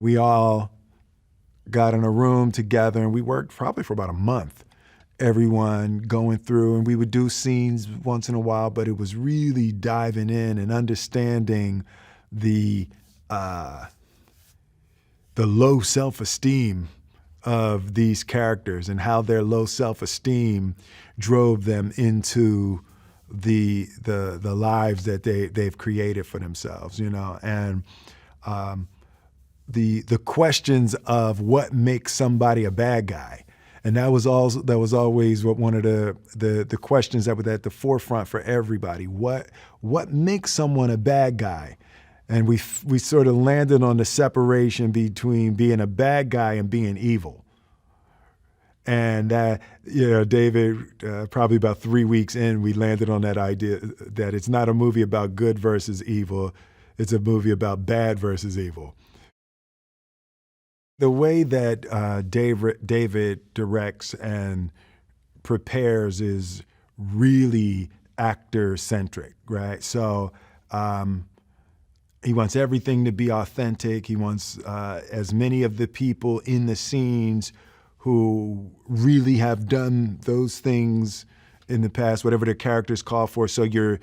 we all got in a room together and we worked probably for about a month. Everyone going through, and we would do scenes once in a while, but it was really diving in and understanding the low self-esteem of these characters and how their low self-esteem drove them into the lives that they've created for themselves, you know, and the questions of what makes somebody a bad guy. And that was always one of the questions that was at the forefront for everybody. What makes someone a bad guy? And we sort of landed on the separation between being a bad guy and being evil. And you know, David, probably about 3 weeks in, we landed on that idea that it's not a movie about good versus evil. It's a movie about bad versus evil. The way that David directs and prepares is really actor-centric, right? So he wants everything to be authentic. He wants as many of the people in the scenes who really have done those things in the past, whatever their characters call for. So you're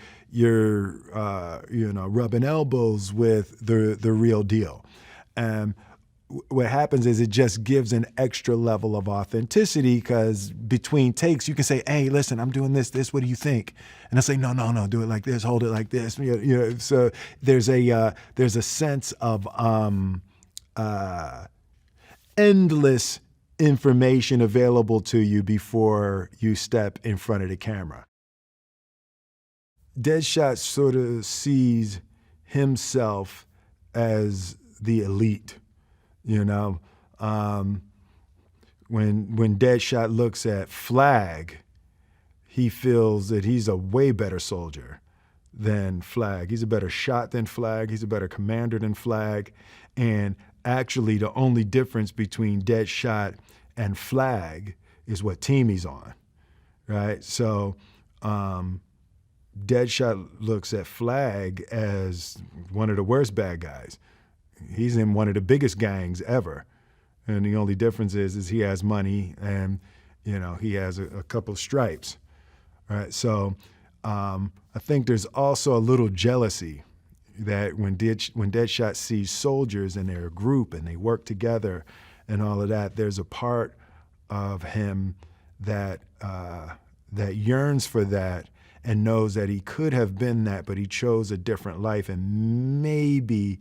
rubbing elbows with the real deal. What happens is it just gives an extra level of authenticity, because between takes you can say, hey, listen, I'm doing this, what do you think? And I say, no, do it like this, hold it like this. You know, so there's a sense of endless information available to you before you step in front of the camera. Deadshot sort of sees himself as the elite. You know, when Deadshot looks at Flag, he feels that he's a way better soldier than Flag. He's a better shot than Flag. He's a better commander than Flag. And actually, the only difference between Deadshot and Flag is what team he's on, right? So Deadshot looks at Flag as one of the worst bad guys. He's in one of the biggest gangs ever. And the only difference is he has money and, you know, he has a couple of stripes, right? So I think there's also a little jealousy that when Deadshot sees soldiers and they're a group and they work together and all of that, there's a part of him that yearns for that and knows that he could have been that, but he chose a different life. And maybe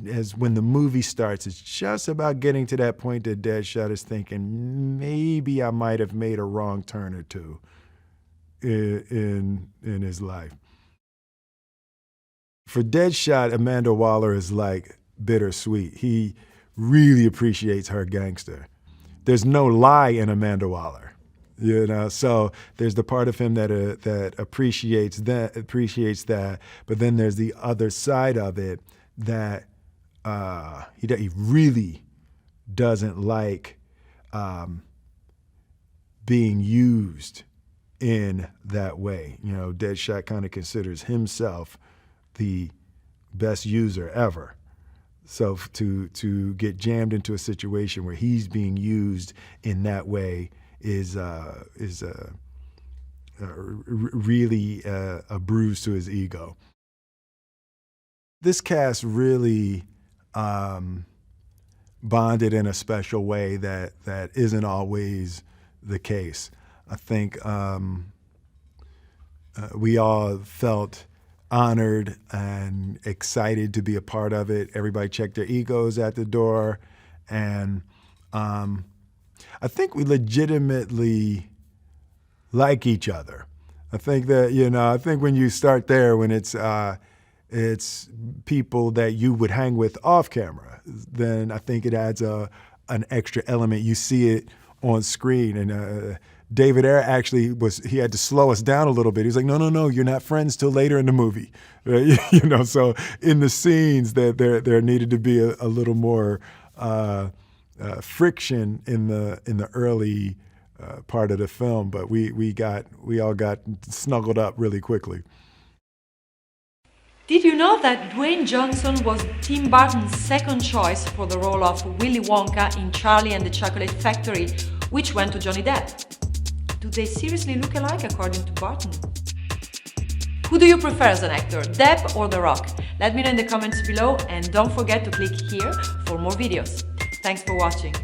as when the movie starts, it's just about getting to that point that Deadshot is thinking, maybe I might have made a wrong turn or two in his life. For Deadshot, Amanda Waller is like bittersweet. He really appreciates her gangster. There's no lie in Amanda Waller, you know. So there's the part of him that appreciates that, but then there's the other side of it that he really doesn't like being used in that way. You know, Deadshot kind of considers himself the best user ever. So to get jammed into a situation where he's being used in that way is really a bruise to his ego. This cast really bonded in a special way that isn't always the case. I think we all felt honored and excited to be a part of it. Everybody checked their egos at the door. And I think we legitimately like each other. I think that, you know, I think when you start there, when it's people that you would hang with off camera, then I think it adds an extra element. You see it on screen. And David Ayer actually he had to slow us down a little bit. He was like, no, you're not friends till later in the movie. Right? You know, so in the scenes that there needed to be a little more friction in the early part of the film, but we all got snuggled up really quickly. Did you know that Dwayne Johnson was Tim Burton's second choice for the role of Willy Wonka in Charlie and the Chocolate Factory, which went to Johnny Depp? Do they seriously look alike according to Burton? Who do you prefer as an actor, Depp or The Rock? Let me know in the comments below, and don't forget to click here for more videos. Thanks for watching.